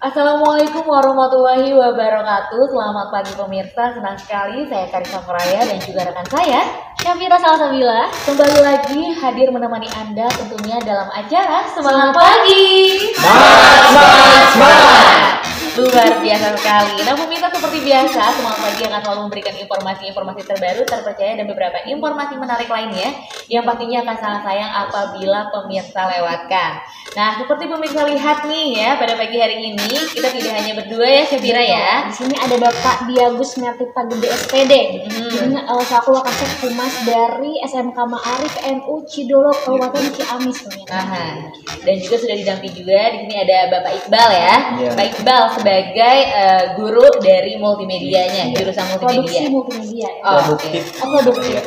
Assalamualaikum warahmatullahi wabarakatuh. Selamat pagi pemirsa. Senang sekali saya Karissa Koraya dan juga rekan saya Syafira Salsabila kembali lagi hadir menemani Anda tentunya dalam acara Semangat Pagi. Semangat. Luar biasa sekali. Nah pemirsa, seperti biasa Semangat Pagi akan selalu memberikan informasi-informasi terbaru, terpercaya dan beberapa informasi menarik lainnya yang pastinya akan sangat sayang apabila pemirsa lewatkan. Nah, seperti pemirsa lihat nih ya, pada pagi hari ini kita tidak hanya berdua ya, Syafira ya. Di sini ada Bapak Diagus Mertipa Gede SPD. Ini selaku Wakasek Humas dari SMK Ma'arif NU Cidolog Kabupaten Ciamis. Dan juga sudah didampingi juga di sini ada Bapak Iqbal ya. Pak Iqbal sebagai guru dari multimedianya, jurusan multimedia. Produksi multimedia. Produktif.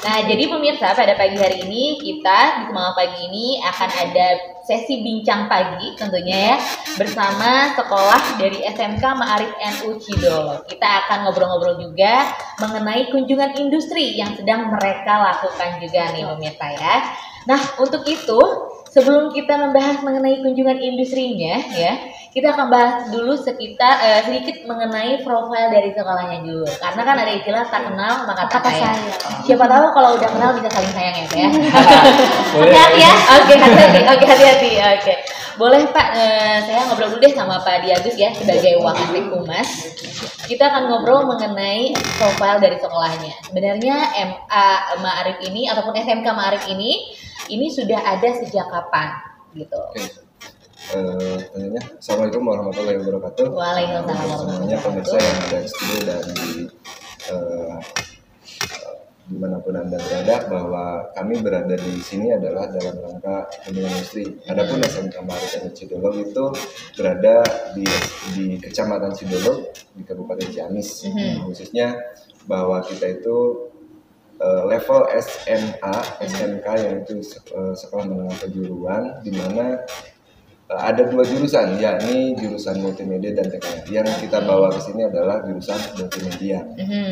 Nah, jadi pemirsa pada pagi hari ini kita di Semangat Pagi ini akan ada sesi bincang pagi tentunya ya bersama sekolah dari SMK Ma'arif NU Cidolog. Kita akan ngobrol-ngobrol juga mengenai kunjungan industri yang sedang mereka lakukan juga nih pemirsa ya. Nah, untuk itu sebelum kita membahas mengenai kunjungan industrinya ya, kita akan bahas dulu sekitar sedikit mengenai profil dari sekolahnya dulu. Karena kan ada istilah tak kenal maka tak sayang. Siapa tahu kalau udah kenal bisa saling sayang ya, Pak ya. Hati-hati ya. Oke, hati-hati. Oke. Boleh Pak, saya ngobrol dulu deh sama Pak Diagus ya sebagai Wakasek Humas. Kita akan ngobrol mengenai profil dari sekolahnya. Sebenarnya MA Ma'arif ini ataupun SMK Ma'arif ini sudah ada sejak kapan gitu? Assalamualaikum warahmatullahi wabarakatuh. Waalaikumsalam. Semuanya pemirsa yang ada di studio dan dimanapun Anda berada, bahwa kami berada di sini adalah dalam rangka kunjungan industri. Adapun SMK Ma'arif NU Cidolog itu berada di Kecamatan Cidolog di Kabupaten Ciamis. Khususnya bahwa kita itu level SMA, SMK yaitu sekolah menengah kejuruan, di mana ada dua jurusan, yakni jurusan multimedia dan TKR. Yang kita bawa ke sini adalah jurusan multimedia.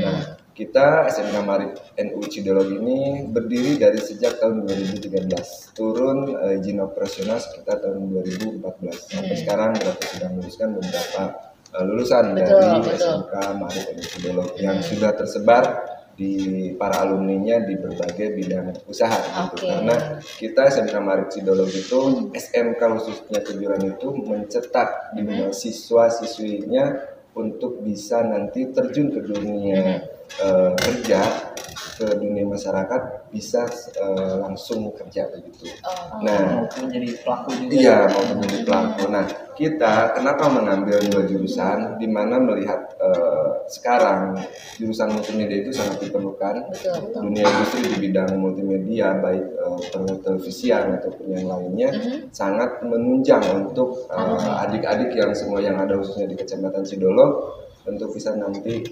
Nah, kita SMK Ma'arif NU Cidolog ini berdiri dari sejak tahun 2013. Turun izin operasional sekitar tahun 2014. Sampai sekarang berarti sudah meluluskan beberapa lulusan dari SMK Ma'arif NU Cidolog yang sudah tersebar di para alumninya di berbagai bidang usaha gitu. Karena kita SMK Ma'arif Cidolog itu SMK khususnya tujuan itu mencetak siswa-siswinya untuk bisa nanti terjun ke dunia kerja, ke dunia masyarakat, bisa langsung kerja begitu. Nah, menjadi pelaku juga. Iya, mau menjadi pelaku. Nah, kita kenapa mengambil dua jurusan, di mana melihat sekarang jurusan multimedia itu sangat diperlukan. Dunia industri di bidang multimedia, baik televisian ataupun yang lainnya, sangat menunjang untuk adik-adik yang semua yang ada khususnya di Kecamatan Cidolog untuk bisa nanti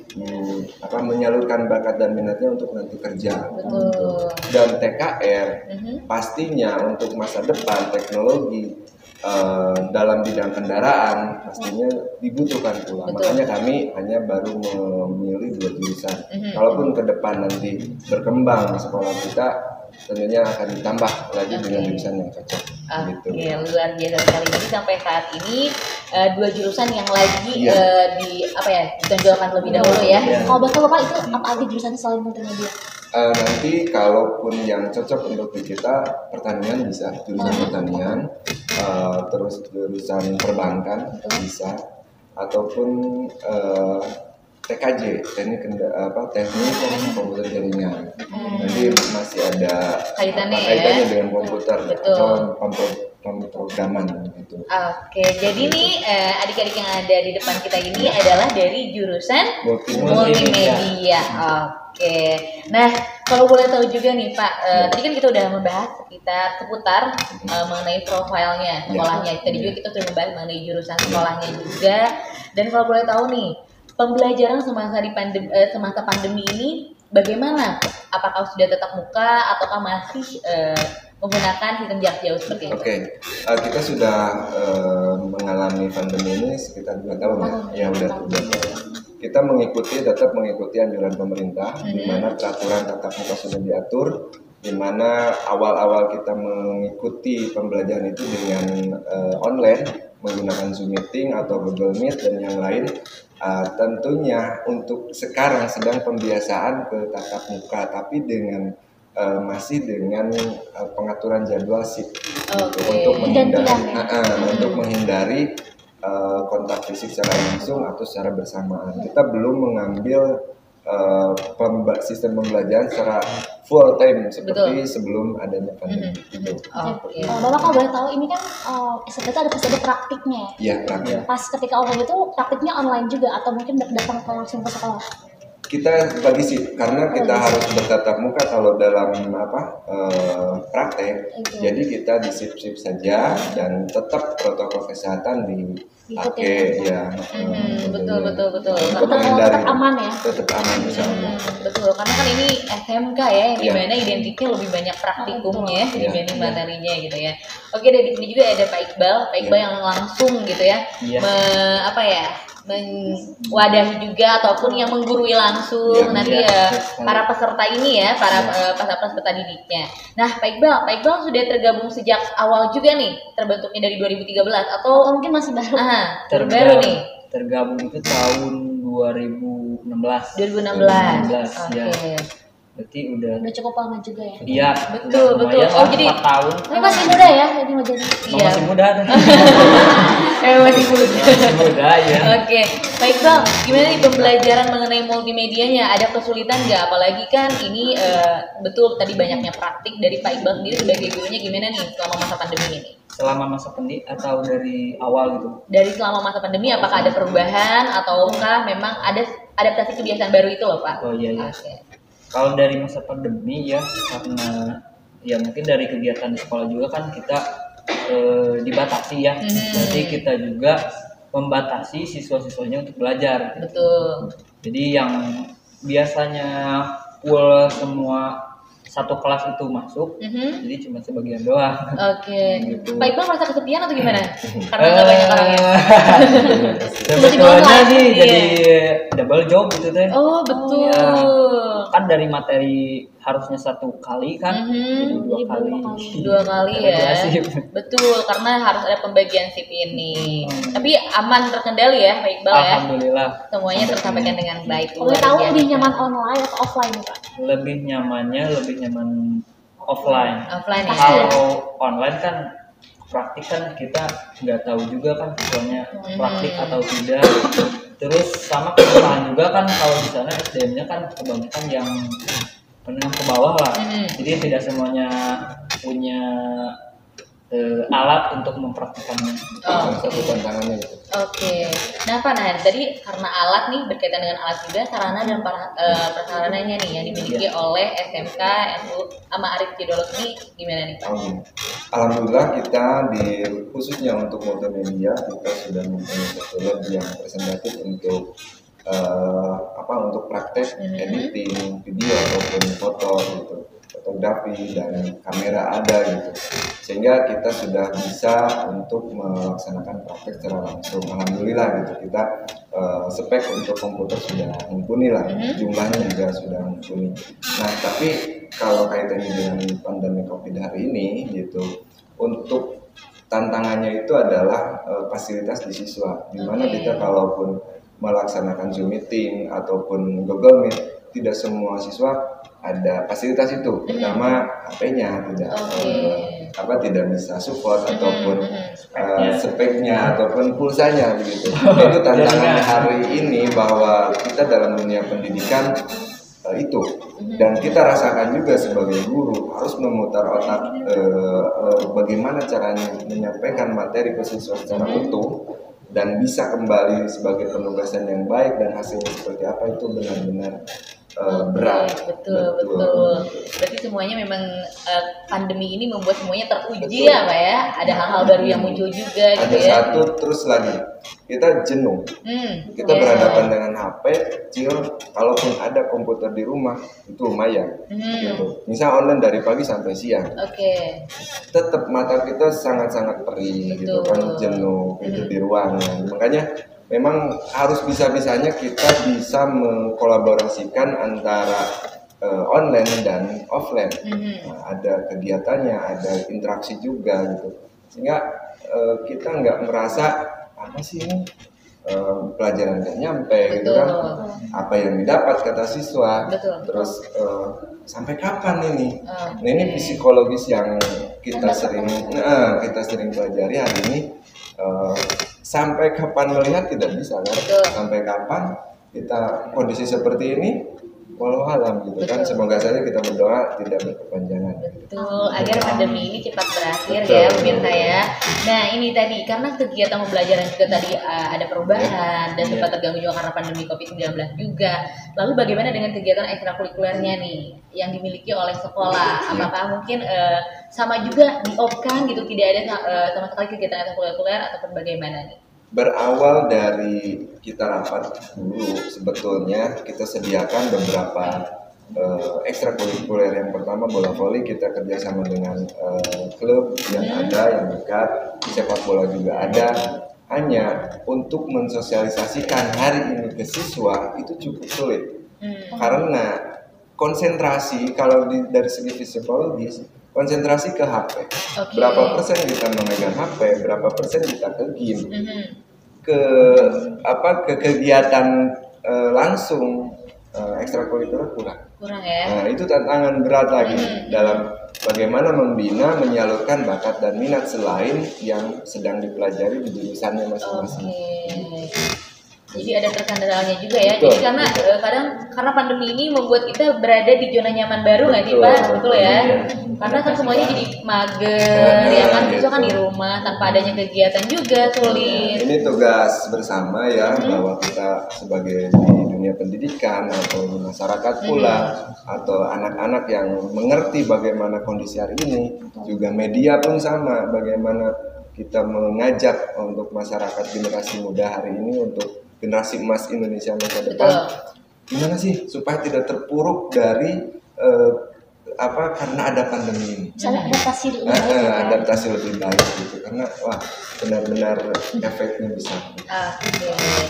menyalurkan bakat dan minatnya untuk nanti kerja. Dan TKR pastinya untuk masa depan teknologi dalam bidang kendaraan pastinya dibutuhkan pula. Makanya kami hanya baru memilih dua jurusan. Kalaupun ke depan nanti berkembang di sekolah kita, tentunya akan ditambah lagi dengan jurusan yang cocok. Luar biasa sekali. Jadi sampai saat ini dua jurusan yang lagi ditonjolkan lebih dahulu ya. Kalau betul Bapak itu apa aja jurusannya selain multimedia? Nanti kalaupun yang cocok untuk kita, pertanian bisa, jurusan pertanian, terus jurusan perbankan bisa, ataupun TKJ, teknik komputer jaringan. Nanti masih ada kaitannya dengan komputer atau pemrograman gitu. Jadi nih adik-adik yang ada di depan kita ini adalah dari jurusan multimedia. Nah kalau boleh tahu juga nih Pak, tadi kan kita udah membahas seputar mengenai profilnya sekolahnya. Tadi juga kita sudah membahas mengenai jurusan sekolahnya juga. Dan kalau boleh tahu nih, pembelajaran semasa pandemi ini bagaimana? Apakah sudah tetap muka ataukah masih menggunakan sistem jarak jauh seperti itu? Kita sudah mengalami pandemi ini sekitar 2 tahun ya. Udah kita tetap mengikuti anjuran pemerintah, di mana peraturan tatap muka sudah diatur, di mana awal-awal kita mengikuti pembelajaran itu dengan online menggunakan Zoom Meeting atau Google Meet dan yang lain. Tentunya untuk sekarang sedang pembiasaan ke tatap muka, tapi dengan masih dengan pengaturan jadwal shift untuk menghindari kontak fisik secara langsung atau secara bersamaan. Kita belum mengambil sistem pembelajaran secara full time seperti sebelum adanya pandemi itu. Bapak kalau boleh tahu ini kan SMK ada pasti ada praktiknya ya? Iya, praktik. Pas ketika online itu praktiknya online juga atau mungkin datang langsung ke sekolah? Kita bagi shift karena kita harus bertatap muka kalau dalam praktek. Jadi kita di shift saja dan tetap protokol kesehatan dipakai ya. Betul. Tetap aman ya. Tetap aman misalnya. Betul, karena kan ini SMK ya, yang dimana identiknya lebih banyak praktikumnya dibanding materinya gitu ya. Oke, dari sini juga ada Pak Iqbal yang langsung gitu ya, mewadahi juga ataupun yang menggurui langsung para peserta ini ya, para peserta didiknya. Nah, Pak Iqbal sudah tergabung sejak awal juga nih, terbentuknya dari 2013 atau mungkin masih baru? Terbaru nih. Tergabung itu tahun 2016. 2016. Ya. Oke. Berarti udah cukup lama juga ya. Iya, betul. Oh, jadi 4 tahun. Ini masih muda ya, ini mau jadi. Masih muda. Masih muda ya. Oke, Pak Iqbal, gimana nih pembelajaran mengenai multimedianya? Ada kesulitan nggak? Apalagi kan ini betul tadi banyaknya praktik dari Pak Iqbal sendiri sebagai gurunya, gimana nih selama masa pandemi ini? Selama masa pandemi atau dari awal gitu? Dari selama masa pandemi, apakah ada perubahan ataukah memang ada adaptasi kebiasaan baru itu loh Pak? Oh iya. Okay. Kalau dari masa pandemi ya, karena ya mungkin dari kegiatan di sekolah juga kan kita dibatasi ya. Berarti kita juga membatasi siswa-siswanya untuk belajar. Betul. Jadi yang biasanya full semua satu kelas itu masuk, jadi cuma sebagian doang. Oke. Gitu. Pak Iqbal merasa kesepian atau gimana? Karena nggak banyak orangnya. Sebetulnya sih jadi double job gitu teh. Oh betul. Ya, kan dari materi harusnya 1 kali kan, jadi 2 kali. 2 kali ya. Betul, karena harus ada pembagian shift ini. Tapi aman terkendali ya Pak Iqbal ya. Alhamdulillah. Semuanya tersampaikan dengan baik. Boleh tahu lebih nyaman online atau offline Pak? Lebih nyaman offline. Offline ya. Kalau online kan praktik kan kita nggak tahu juga kan siswanya praktik atau tidak. Terus sama kesalahan juga kan kalau di sana SDM-nya kan kebanyakan yang menengah ke bawah lah. Jadi tidak semuanya punya alat untuk mempraktikkannya. Satu tantangannya itu. Oke. Nah Pak, tadi karena alat nih, berkaitan dengan alat juga sarana dan prasarananya nih yang dimiliki oleh SMK NU sama Arif Cidolog ini gimana nih Pak? Alhamdulillah kita khususnya untuk multimedia kita sudah mempunyai teknologi yang representatif untuk untuk praktek editing video ataupun foto gitu, fotografi dan kamera ada gitu, sehingga kita sudah bisa untuk melaksanakan praktek secara langsung. Alhamdulillah gitu, kita spek untuk komputer sudah mumpuni lah, jumlahnya juga sudah mumpuni. Nah tapi kalau kaitannya dengan pandemi COVID hari ini gitu, untuk tantangannya itu adalah fasilitas di siswa, dimana kita kalaupun melaksanakan Zoom Meeting ataupun Google Meet, tidak semua siswa ada fasilitas itu. Pertama HP-nya tidak bisa support ataupun speknya ataupun pulsanya begitu. Itu tantangan hari ini, bahwa kita dalam dunia pendidikan itu, dan kita rasakan juga sebagai guru harus memutar otak bagaimana caranya menyampaikan materi ke siswa secara utuh dan bisa kembali sebagai penugasan yang baik, dan hasilnya seperti apa itu benar-benar berat. Betul. Berarti semuanya memang pandemi ini membuat semuanya teruji ya Pak ya. Ada hal-hal baru yang muncul juga gitu ya. Ada satu, terus lagi kita jenuh. Kita berhadapan dengan HP kecil, kalaupun ada komputer di rumah itu lumayan. Gitu. Misal online dari pagi sampai siang. Tetap mata kita sangat-sangat perih gitu kan, jenuh gitu di ruangan. Makanya memang harus bisa-bisanya kita bisa mengkolaborasikan antara online dan offline. Nah, ada kegiatannya, ada interaksi juga gitu, sehingga kita nggak merasa apa sih ini pelajaran nggak nyampe gitu kan, apa yang didapat kata siswa. Betul. Terus sampai kapan ini? Nah, ini psikologis yang kita sering pelajari hari ini. Sampai kapan melihat tidak bisa kan? Sampai kapan kita kondisi seperti ini? Walau alam gitu kan, semoga saja kita berdoa tidak berkepanjangan. Betul, agar pandemi ini cepat berakhir ya pemirsa ya. Nah ini tadi karena kegiatan pembelajaran juga tadi ada perubahan dan sempat terganggu juga karena pandemi COVID-19 juga. Lalu bagaimana dengan kegiatan ekstrakurikulernya nih yang dimiliki oleh sekolah? Apakah mungkin sama juga di-off-kan gitu, tidak ada sama sekali kegiatan ekstrakurikuler ataupun bagaimana nih? Berawal dari kita rapat dulu, sebetulnya kita sediakan beberapa ekstrakurikuler. Yang pertama bola voli, kita kerjasama dengan klub yang ada, yang dekat, sepak bola juga ada. Hanya untuk mensosialisasikan hari ini ke siswa itu cukup sulit, karena konsentrasi kalau dari segi psikologis, konsentrasi ke HP. Berapa persen kita memegang HP, berapa persen kita ke game, ke kegiatan langsung ekstrakurikuler kurang ya. Nah, itu tantangan berat lagi dalam bagaimana membina, menyalurkan bakat dan minat selain yang sedang dipelajari di jurusannya masing-masing. Jadi ada terkendalanya juga ya. Jadi karena pandemi ini membuat kita berada di zona nyaman baru nggak sih Pak? Betul ya. Karena kan semuanya jadi mager, ya kan? Itu kan di rumah tanpa adanya kegiatan juga sulit. Ini tugas bersama ya, bahwa kita sebagai di dunia pendidikan atau di masyarakat pula, atau anak-anak yang mengerti bagaimana kondisi hari ini, juga media pun sama, bagaimana kita mengajak untuk masyarakat generasi muda hari ini, untuk generasi emas Indonesia masa depan, gimana sih supaya tidak terpuruk dari karena ada pandemi ini. Adaptasi lebih baik gitu, karena benar-benar efeknya besar.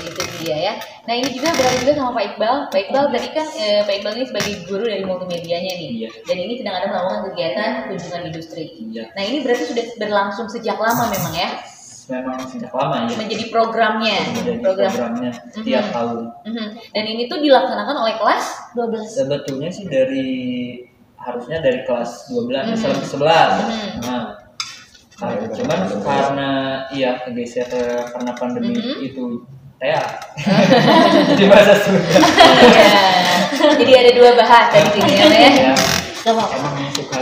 Itu dia ya. Nah ini juga berada juga sama Pak Iqbal. Pak Iqbal tadi kan Pak Iqbal ini sebagai guru dari multimedianya nih, dan ini sedang ada melakukan kegiatan kunjungan industri. Nah ini berarti sudah berlangsung sejak lama memang ya? Memang sejak lama ya. Menjadi programnya setiap tahun. Dan ini tuh dilaksanakan oleh kelas 12. Sebetulnya sih harusnya dari kelas 12 sampai 11. Cuman karena kegeser karena pandemi itu jadi bahasa Sunda. Jadi ada dua bahasa di sini ya. Emang suka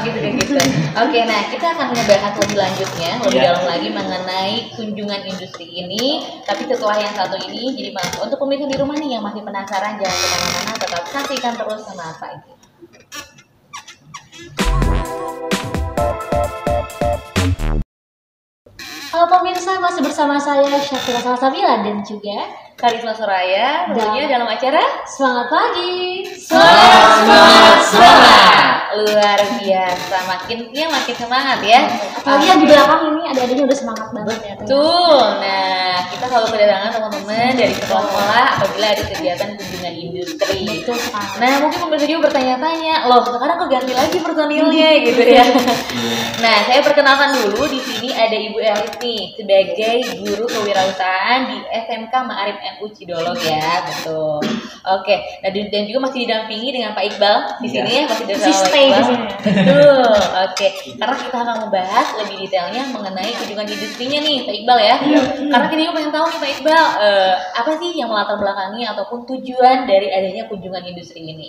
gitu. Gitu. Oke, nah kita akan membahas lebih lanjutnya, lebih dalam lagi mengenai kunjungan industri ini. Tapi setelah yang satu ini, jadi untuk pemirsa di rumah nih yang masih penasaran, jangan kemana-mana, tetap saksikan terus sama apa ini. Halo pemirsa, masih bersama saya Syafira Salsabila dan juga Karisma Soraya, tentunya dalam acara Semangat Pagi. Semangat. Luar biasa, makin semangat ya. Apalagi yang di belakang ini adik-adiknya udah semangat banget ya. Betul. Nah, kita selalu kedatangan teman-teman dari sekolah-sekolah apabila ada kegiatan kunjungan industri. Nah, mungkin pemirsa juga bertanya-tanya, loh sekarang kok ganti lagi personilnya gitu ya. Nah, saya perkenalkan dulu, di sini ada Ibu Elis nih sebagai guru kewirausahaan di SMK Ma'arif NU Cidolog ya, betul. Oke, nah dan juga masih didampingi dengan Pak Iqbal di sini ya, masih bersama Pak Iqbal. Betul. Oke, karena kita akan membahas lebih detailnya mengenai kunjungan industrinya nih Pak Iqbal ya. Karena kita juga pengen tahu nih Pak Iqbal, apa sih yang melatar belakangi ataupun tujuan dari adanya kunjungan industri ini?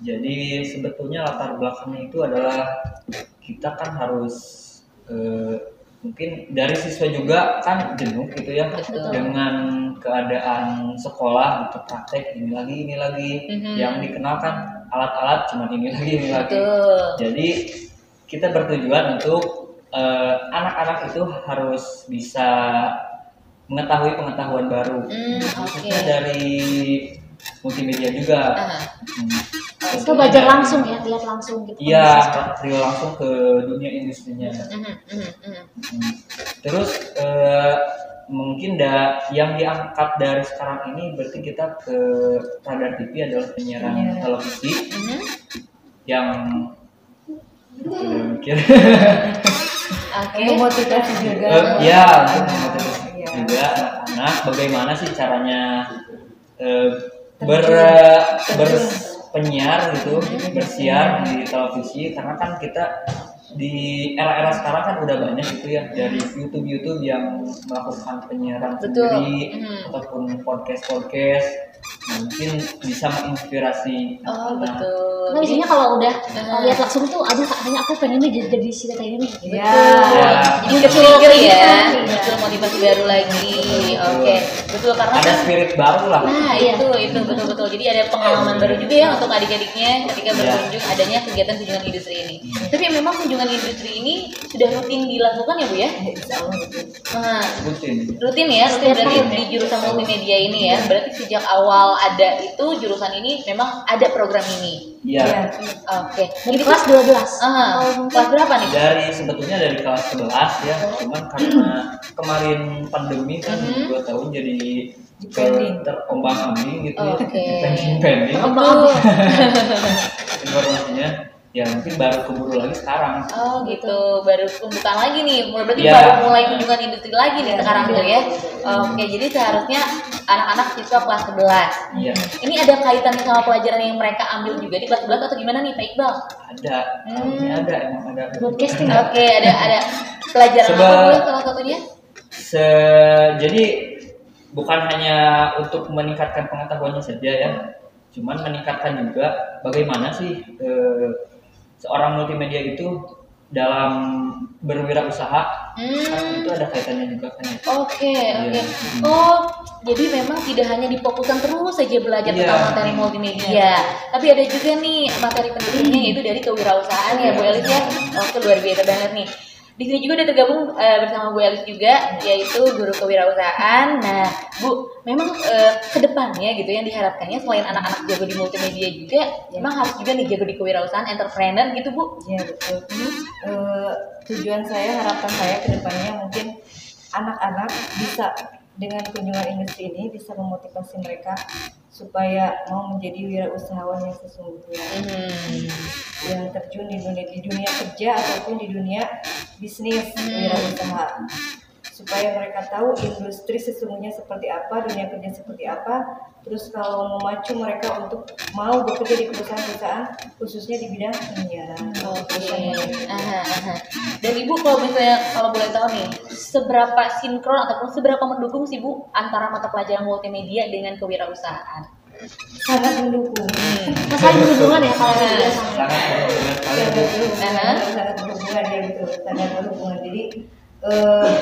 Jadi sebetulnya latar belakangnya itu adalah kita kan harus mungkin dari siswa juga kan jenuh gitu ya. Betul. Dengan keadaan sekolah gitu, praktek ini lagi yang dikenalkan alat-alat cuma ini lagi. Betul. Jadi kita bertujuan untuk anak-anak itu harus bisa mengetahui pengetahuan baru, khususnya dari multimedia juga. Itu belajar langsung ya, lihat langsung gitu. Iya, real langsung ke dunia industrinya. Terus mungkin yang diangkat dari sekarang ini berarti kita ke radar TV adalah penyiaran televisi yang mikir. Oke. Memotivasi juga. Ya, untuk memotivasi Iya. juga anak-anak bagaimana sih caranya berpenyiar gitu, bersiar di televisi, karena kan kita di era-era sekarang kan udah banyak gitu ya dari YouTube yang melakukan penyiaran Betul. sendiri ataupun podcast mungkin bisa menginspirasi Oh, anak-anak. betul. Nah, biasanya kalau udah lihat langsung tuh, aduh kayaknya aku pengen nih jadi si Teta ini nih. Iya. Ya. Jadi udah trigger ya, Iya. muncul motivasi baru lagi. Oke, betul karena Ada kan spirit baru lah. nah itu betul-betul. Jadi ada pengalaman baru juga ya untuk adik-adiknya ketika Iya. berkunjung adanya kegiatan kunjungan industri ini. Tapi memang kunjungan industri ini sudah rutin dilakukan ya Bu ya? Insya Allah betul. Nah, Rutin. rutin berarti di jurusan multimedia ini ya. Berarti sejak awal ada itu jurusan ini memang ada program ini. Iya. Iya. Oke. Dari Ini kelas 12. kelas berapa nih? Sebetulnya dari kelas 11 ya, cuman karena kemarin pandemi kan 2 tahun jadi terombang-ambing gitu ya. Oke. Pending Betul. informasinya. Ya mungkin baru keburu lagi sekarang. Oh gitu, baru pembukaan lagi nih. Berarti Iya. baru mulai kunjungan industri lagi nih sekarang tuh ya. Oke, jadi seharusnya anak-anak siswa kelas 11. Iya. Ini ada kaitannya sama pelajaran yang mereka ambil juga di kelas 11 atau gimana nih Pak Iqbal? Ada. Ini ada emang ada. Broadcasting. Oke, ada pelajaran Coba- apa Bu salah satunya? Jadi bukan hanya untuk meningkatkan pengetahuannya saja ya, cuman meningkatkan juga bagaimana sih seorang multimedia itu dalam berwirausaha. Kan itu ada kaitannya juga kan ya. Oke. Iya. Oh, jadi memang tidak hanya difokuskan terus saja belajar Iya. tentang materi multimedia, tapi ada juga nih materi pentingnya yaitu dari kewirausahaan ya Bu Elis ya. Oke, luar biasa banget nih. Di sini juga udah tergabung bersama Bu Elis juga, yaitu guru kewirausahaan. Nah, Bu, memang kedepannya gitu yang diharapkannya selain anak-anak jago di multimedia juga, memang harus juga nih jago di kewirausahaan, entrepreneur gitu Bu. Iya betul. Tujuan saya, harapan saya ke depannya mungkin anak-anak bisa dengan kunjungan industri ini bisa memotivasi mereka supaya mau menjadi wirausahawan yang sesungguhnya, yang terjun di dunia kerja ataupun di dunia bisnis wirausaha, supaya mereka tahu industri sesungguhnya seperti apa, dunia kerja seperti apa. Terus kalau memacu mereka untuk mau bekerja di perusahaan-perusahaan khususnya di bidang penyiaran. Dan Ibu kalau boleh tahu nih, seberapa sinkron ataupun seberapa mendukung sih Bu antara mata pelajaran multimedia dengan kewirausahaan? Sangat mendukung. Saling berhubungan ya kalau Nah, dia sama. Sangat berhubungan sekali. Sangat berhubungan ya gitu, sangat berhubungan. Jadi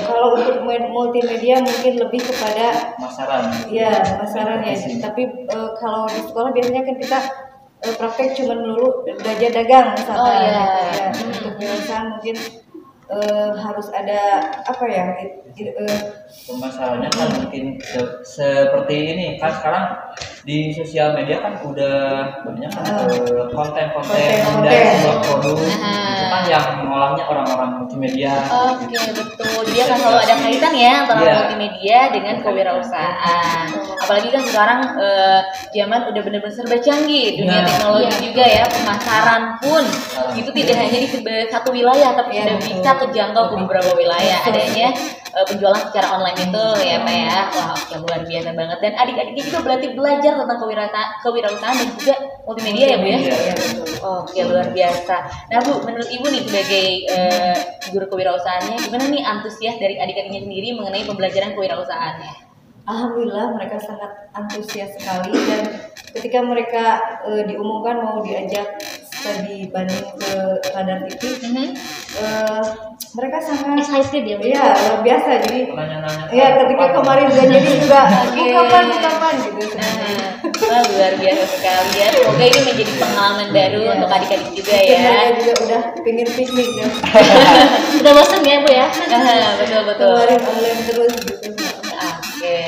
kalau untuk multimedia mungkin lebih kepada Pemasaran. ya pemasaran ya. Tapi kalau di sekolah biasanya kan kita praktek cuma melulu belajar dagang misalkan. Oh, iya. Gitu, ya. Untuk perusahaan mungkin harus ada apa ya? Pemasarannya kan mungkin seperti ini kan sekarang di sosial media kan udah banyak kan konten-konten dari sebuah produk itu kan yang mengolahnya orang-orang multimedia. Oke, betul. Jadi akan selalu ada kaitan ya antara Iya. multimedia dengan kewirausahaan. Apalagi kan sekarang zaman udah benar-benar serba canggih, dunia Nah, teknologi juga ya, pemasaran pun itu tidak hanya di satu wilayah, tapi Iya, sudah betul. bisa kejangkau ke beberapa wilayah. Adanya penjualan secara online itu ya Pak ya. Wah, oke, luar biasa banget. Dan adik-adiknya juga berarti belajar tentang kewirausahaan dan juga multimedia ya Bu ya. Iya. Oke, luar biasa. Nah Bu, menurut Ibu nih sebagai guru kewirausahaannya, gimana nih antusias dari adik-adiknya sendiri mengenai pembelajaran kewirausahaannya? Alhamdulillah mereka sangat antusias sekali, dan ketika mereka diumumkan mau diajak studi banding ke Radar TV, mereka sangat Excited ya, Bu? iya luar biasa. Jadi Nanya-nanya. ya ketika kemarin udah jadi juga Oke. kapan gitu. Wah, luar biasa sekali ya. Semoga ini menjadi pengalaman baru Iya. untuk adik-adik juga Mungkin ya. mereka juga udah pingin piknik ya. Udah bosan ya Bu ya? Betul-betul. Kemarin online terus gitu. Oke.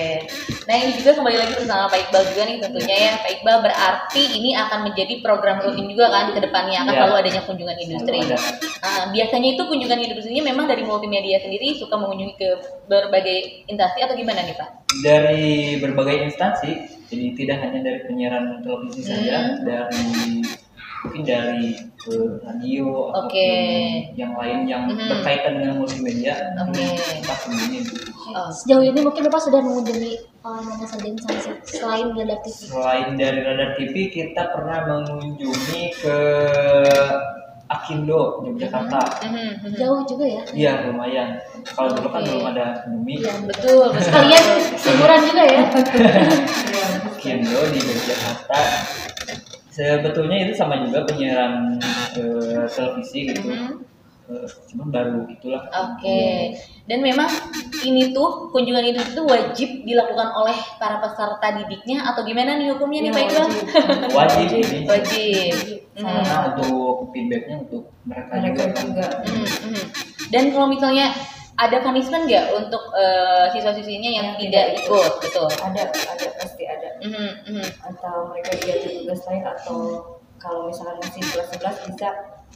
Nah ini juga kembali lagi bersama Pak Iqbal juga nih tentunya ya. Pak Iqbal berarti ini akan menjadi program rutin juga kan di kedepannya akan Iya. selalu adanya kunjungan industri. Selalu ada. Biasanya itu kunjungan industrinya memang dari multimedia sendiri suka mengunjungi ke berbagai instansi atau gimana nih Pak? Dari berbagai instansi, jadi tidak hanya dari penyiaran televisi saja, dari mungkin dari radio ataupun Oke. yang lain yang Mhm. berkaitan dengan multimedia. Oke. Kita kunjungin. Oh. Sejauh ini mungkin Bapak sudah mengunjungi mana saja instansi selain Radar TV? Selain dari Radar TV, kita pernah mengunjungi ke Akindo, Yogyakarta. Jauh juga ya? Iya, lumayan. Kalau dulu kan Oke. belum ada pandemi. Iya. Betul. Sekalian liburan juga ya? Akindo di Yogyakarta. Sebetulnya itu sama juga penyiaran televisi gitu. Cuman baru itulah. Oke. Dan memang ini tuh kunjungan itu wajib dilakukan oleh para peserta didiknya atau gimana nih hukumnya nih Iya, Pak Iqbal? Wajib ini. Wajib. Karena untuk feedbacknya untuk mereka Mereka juga. juga. Dan kalau misalnya ada punishment nggak untuk siswa-siswinya yang Yang tidak tidak ikut, betul? Ada pasti ada. Atau mereka diganti tugas lain atau kalau misalkan masih kelas 11 bisa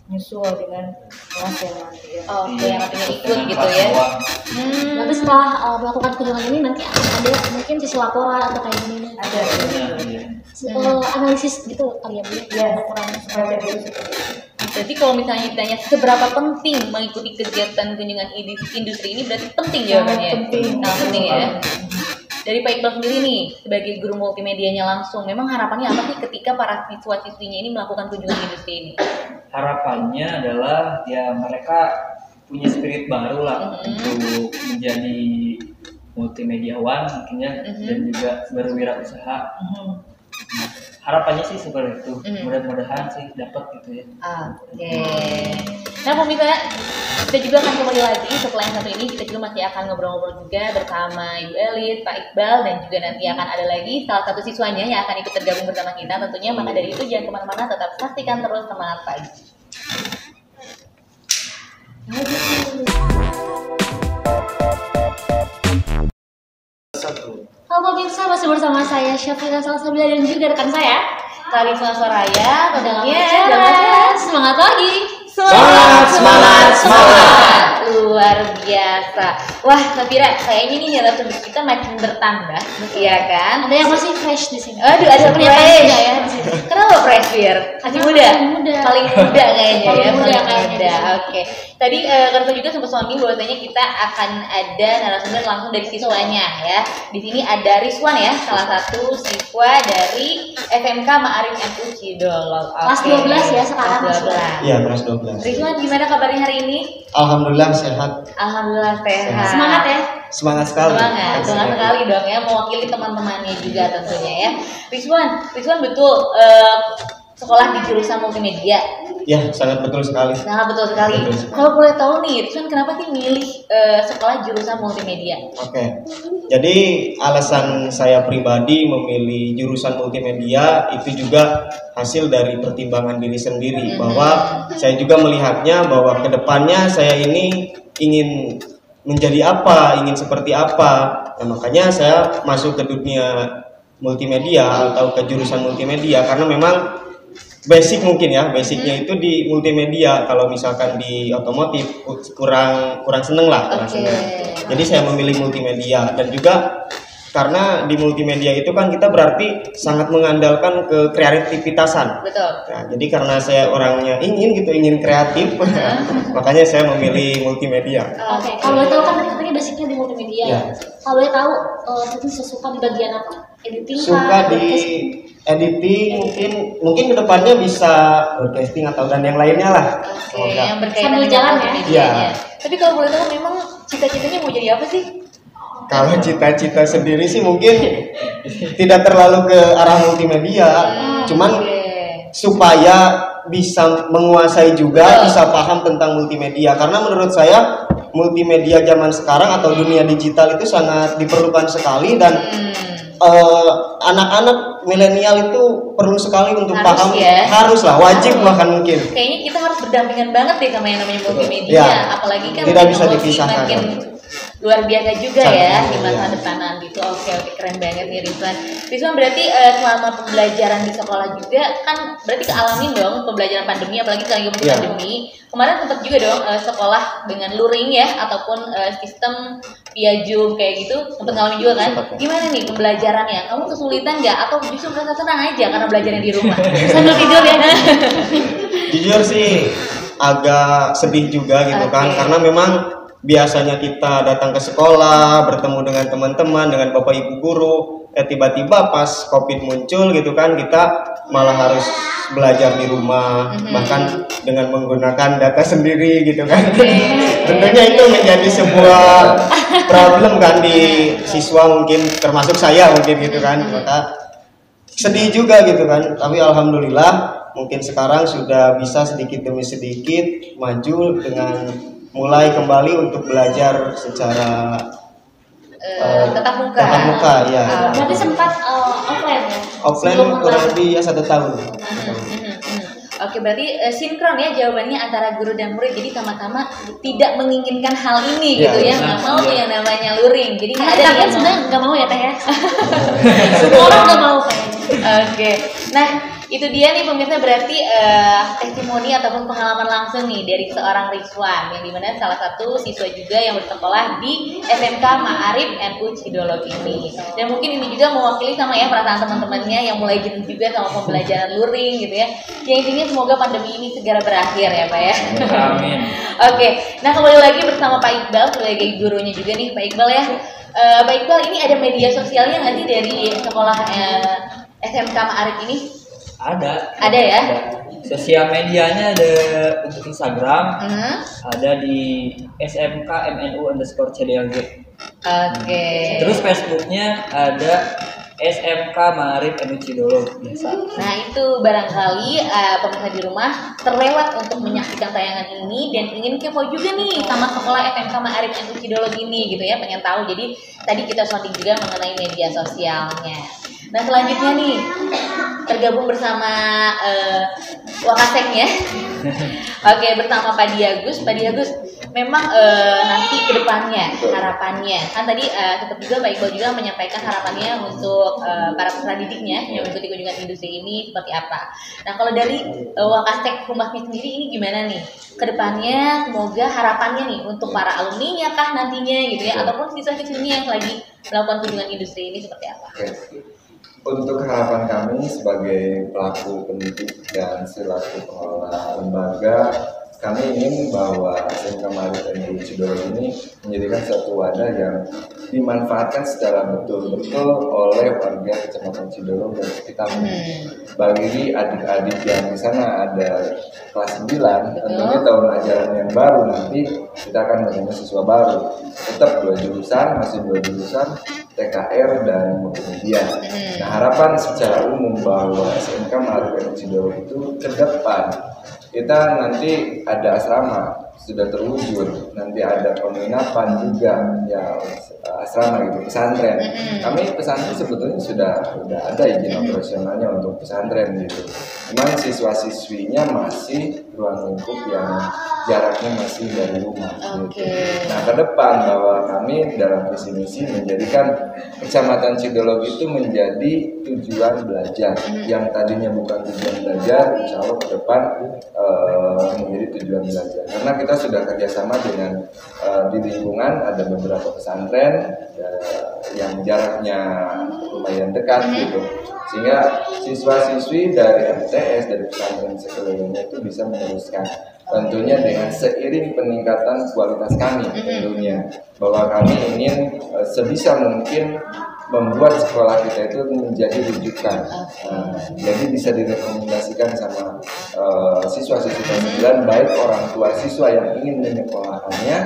nyusul dengan kelas yang nanti ya. Oke, yang artinya ikut Dengan gitu kelas ya. bawah. Nanti setelah melakukan kunjungan ini nanti akan ada mungkin sisi laporan atau kayak gini. Ada Iya. Analisis gitu kali ya Bu? ya Laporan. semacam itu seperti itu. Berarti kalau misalnya ditanya seberapa penting mengikuti kegiatan kunjungan industri ini berarti penting jawabannya. penting. Sangat penting ya. Dari Pak Iqbal sendiri nih sebagai guru multimedianya langsung, memang harapannya apa sih ketika para siswa-siswinya ini melakukan kunjungan industri ini? Harapannya adalah ya mereka punya spirit baru lah untuk menjadi multimediawan mungkinnya dan juga berwirausaha. Harapannya sih seperti itu. Mudah-mudahan sih dapat gitu ya. Oke. Nah pemirsa, kita juga akan kembali lagi setelah yang satu ini. Kita juga masih akan ngobrol-ngobrol juga bersama Ibu Elis, Pak Iqbal, dan juga nanti akan ada lagi salah satu siswanya yang akan ikut tergabung bersama kita tentunya. Maka dari itu jangan kemana-mana, tetap saksikan terus Semangat Pagi. Halo pemirsa, masih bersama saya Syafira Salsabila dan juga rekan saya Karisma Soraya, dalam tentunya acara Semangat Pagi. Semangat! Luar biasa. Wah, Safira, kayaknya nih narasumber kita makin bertambah, iya kan? Ada yang masih fresh di sini. Aduh, ada Pernyataan fresh juga ya di sini. Kenapa fresh, Fir? Masih muda? Paling muda. Paling muda kayaknya ya. Paling muda Paling kayaknya muda. di sini. Oke. Tadi Karto juga sempat suami bahwasanya kita akan ada narasumber langsung dari siswanya ya. Di sini ada Rizwan ya, salah satu siswa dari SMK Ma'arif MU Cidolog. Kelas Oke. 12 ya sekarang. Kelas 12. Iya, kelas 12. Rizwan, gimana kabarnya hari ini? Alhamdulillah sehat. Alhamdulillah sehat. Semangat ya. Semangat sekali. Semangat sekali dong ya, mewakili teman-temannya juga tentunya ya. Rizwan betul sekolah di jurusan multimedia. Ya, sangat betul sekali. Sangat betul sekali. Betul sekali. Kalau boleh tahu nih, Rizwan kenapa sih milih sekolah jurusan multimedia? Oke. Jadi alasan saya pribadi memilih jurusan multimedia itu juga hasil dari pertimbangan diri sendiri bahwa saya juga melihatnya bahwa kedepannya saya ini ingin menjadi apa, ingin seperti apa. Nah, makanya saya masuk ke dunia multimedia atau ke jurusan multimedia karena memang basic mungkin ya, basicnya itu di multimedia. Kalau misalkan di otomotif kurang seneng lah, kurang Oke. seneng. Jadi saya memilih multimedia dan juga karena di multimedia itu kan kita berarti sangat mengandalkan ke kreativitasan. Betul. Nah, jadi karena saya orangnya ingin kreatif, makanya saya memilih multimedia. Oke, kalau boleh tahu kan tadi katanya basicnya di multimedia ya. Ya. Kalau boleh tahu, itu suka di bagian apa? Editing Suka kah? di editing, mungkin kedepannya bisa broadcasting atau dan yang lainnya lah. Oke, Semoga. yang berkaitan Sambil dengan jalan ya? multimedianya. Iya. Tapi kalau boleh tahu memang cita-citanya mau jadi apa sih? Kalau cita-cita sendiri sih mungkin tidak terlalu ke arah multimedia, cuman Oke. supaya bisa menguasai juga, bisa paham tentang multimedia. Karena menurut saya multimedia zaman sekarang atau dunia digital itu sangat diperlukan sekali dan anak-anak milenial itu perlu sekali untuk Harus paham, ya. haruslah, wajib bahkan mungkin. Kayaknya kita harus berdampingan banget deh sama yang namanya multimedia, Ya. apalagi kan Tidak bisa teknologi dipisahkan. makin luar biasa juga Sangat, ya di iya. masa depan nanti tuh. Oke, keren banget nih Rizwan. Rizwan berarti selama pembelajaran di sekolah juga kan berarti kealamin dong pembelajaran pandemi, apalagi lagi Iya. pandemi. Kemarin sempat juga dong sekolah dengan luring ya ataupun sistem via Zoom kayak gitu, sempat ngalamin juga kan? Sempat, ya. Gimana nih pembelajarannya? Kamu kesulitan nggak atau justru merasa tenang aja karena belajarnya di rumah sambil tidur ya? Jujur sih agak sedih juga gitu kan, Oke. karena memang biasanya kita datang ke sekolah, bertemu dengan teman-teman, dengan bapak ibu guru, tiba-tiba pas COVID muncul gitu kan, kita malah harus belajar di rumah, bahkan dengan menggunakan data sendiri gitu kan. Tentunya itu menjadi sebuah problem kan di siswa, mungkin termasuk saya mungkin gitu kan. Maka sedih juga gitu kan, tapi alhamdulillah mungkin sekarang sudah bisa sedikit demi sedikit maju dengan mulai kembali untuk belajar secara Tetap muka. ya. Berarti sempat offline ya? Offline Sebelum kurang online. lebih ya 1 tahun. Oke, berarti sinkron ya jawabannya antara guru dan murid. Jadi sama-sama tidak menginginkan hal ini Iya, gitu ya, benar. nggak mau tuh yang namanya luring. Jadi nggak Karena ada kita kan yang sebenarnya nggak mau ya teh ya. Semua orang nggak mau kayaknya. Oke, nah itu dia nih pemirsa, berarti testimoni ataupun pengalaman langsung nih dari seorang Rizwan yang dimana salah satu siswa juga yang bersekolah di SMK Ma'arif NU Cidolog ini. Dan mungkin ini juga mewakili sama ya perasaan teman-temannya yang mulai jenuh juga sama pembelajaran luring gitu ya. Yang intinya semoga pandemi ini segera berakhir ya Pak ya. Amin. Oke, nah kembali lagi bersama Pak Iqbal sebagai gurunya juga nih Pak Iqbal ya. Pak Iqbal, ini ada media sosialnya nggak sih dari sekolah SMK Ma'arif ini? Ada ya? Sosial medianya ada untuk Instagram, Hmm. ada di SMK MNU_CDLG. Oke. Terus Facebooknya ada SMK Ma'arif NU Cidolog biasa. Nah itu barangkali pemirsa di rumah terlewat untuk menyaksikan tayangan ini dan ingin kepo juga nih sama sekolah SMK Ma'arif NU Cidolog ini gitu ya, pengen tahu. Jadi tadi kita sounding juga mengenai media sosialnya. Nah selanjutnya nih tergabung bersama Wakasek ya. Oke, bersama Pak Diagus. Pak Diagus, memang nanti ke depannya harapannya kan tadi tetap juga Pak Iqbal juga menyampaikan harapannya untuk para peserta didiknya yang mengikuti kunjungan industri ini seperti apa. Nah kalau dari Wakasek Humasmi sendiri ini gimana nih ke depannya, semoga harapannya nih untuk para alumninya kah nantinya gitu ya, ataupun siswa-siswinya yang lagi melakukan kunjungan industri ini seperti apa? Oke. Untuk harapan kami sebagai pelaku pendidik dan selaku pengelola lembaga, kami ingin bahwa SMK Ma'arif NU Cidolog ini menjadikan suatu wadah yang dimanfaatkan secara betul-betul oleh warga Kecamatan Cidolog dan sekitarnya. Bagi adik-adik yang di sana ada kelas 9, tentunya tahun ajaran yang baru nanti kita akan menerima siswa baru. Tetap 2 jurusan, masih 2 jurusan, TKR dan multimedia. Nah harapan secara umum bahwa SMK Ma'arif NU Cidolog itu ke depan kita nanti ada asrama sudah terwujud, nanti ada penginapan juga ya, asrama gitu, pesantren. Kami pesantren sebetulnya sudah ada izin operasionalnya untuk pesantren gitu. Cuman siswa-siswinya masih ruang lingkup yang jaraknya masih dari rumah gitu. Nah ke depan bahwa kami dalam visi misi menjadikan Kecamatan Cidolog itu menjadi tujuan belajar yang tadinya bukan tujuan belajar, insya Allah ke depan menjadi tujuan belajar. Karena kita sudah kerjasama dengan di lingkungan ada beberapa pesantren yang jaraknya lumayan dekat gitu, sehingga siswa-siswi dari MTS dari pesantren sekelilingnya itu bisa meneruskan, tentunya dengan seiring peningkatan kualitas kami tentunya, bahwa kami ingin sebisa mungkin membuat sekolah kita itu menjadi rujukan. Jadi bisa direkomendasikan sama siswa-siswa kelas 9, baik orang tua siswa yang ingin menyekolahkannya,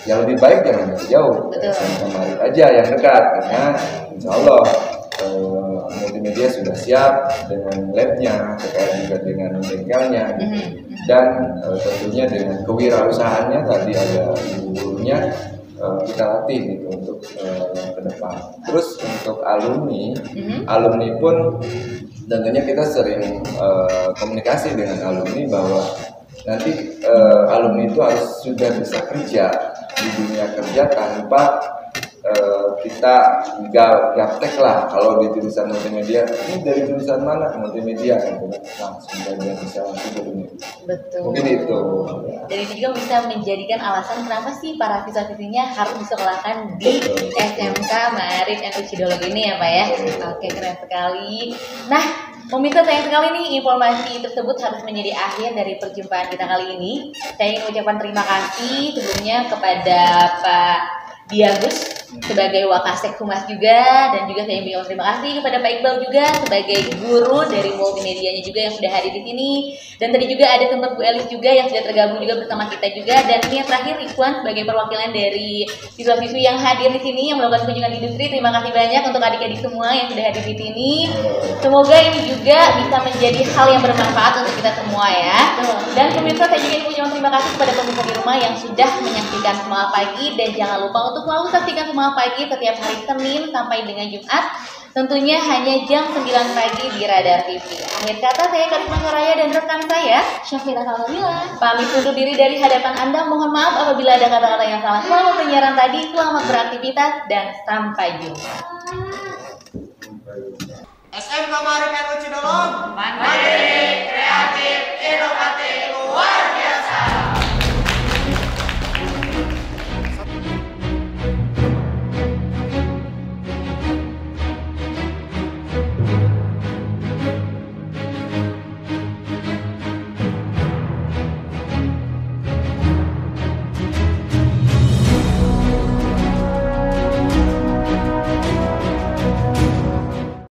yang lebih baik jangan jauh, SMK Ma'arif aja yang dekat, karena insya Allah multimedia sudah siap dengan labnya, terkait juga dengan bengkelnya, dan tentunya dengan kewirausahaannya tadi ada ibu gurunya. Kita latih gitu untuk ke depan. Terus untuk alumni pun tentunya kita sering komunikasi dengan alumni bahwa nanti alumni itu harus sudah bisa kerja di dunia kerja tanpa kita gaptek lah. Kalau di jurusan multimedia, ini dari jurusan mana? Multimedia gitu, langsung dia bisa langsung ke dunia. Betul. Mungkin itu. Dan itu juga bisa menjadikan alasan kenapa sih para siswa-siswinya harus disekolahkan di SMK Ma'arif NU Cidolog ini ya Pak ya. Oke, keren sekali. Nah, pemirsa sayang sekali nih, informasi tersebut harus menjadi akhir dari perjumpaan kita kali ini. Saya ingin mengucapkan terima kasih sebelumnya kepada Pak Diagus sebagai Wakasek Humas juga, dan juga saya ingin terima kasih kepada Pak Iqbal juga sebagai guru dari multimedianya juga yang sudah hadir di sini. Dan tadi juga ada tempat Bu Elis juga yang sudah tergabung juga bersama kita juga. Dan ini yang terakhir Ridwan sebagai perwakilan dari siswa-siswi yang hadir di sini yang melakukan kunjungan industri. Terima kasih banyak untuk adik-adik semua yang sudah hadir di sini. Semoga ini juga bisa menjadi hal yang bermanfaat untuk kita semua ya. Dan pemirsa, saya juga ingin mengucapkan terima kasih kepada pemirsa di rumah yang sudah menyaksikan Semangat Pagi, dan jangan lupa untuk selalu saksikan Semangat Pagi setiap hari Senin sampai dengan Jumat, tentunya hanya jam 9 pagi di Radar TV. Akhir kata, saya Karisma Soraya dan rekan saya Syafira Salawila pamit undur diri dari hadapan Anda. Mohon maaf apabila ada kata-kata yang salah selama penyiaran tadi. Selamat beraktivitas dan sampai jumpa. SMK Ma'arif NU Cidolog. Mantap.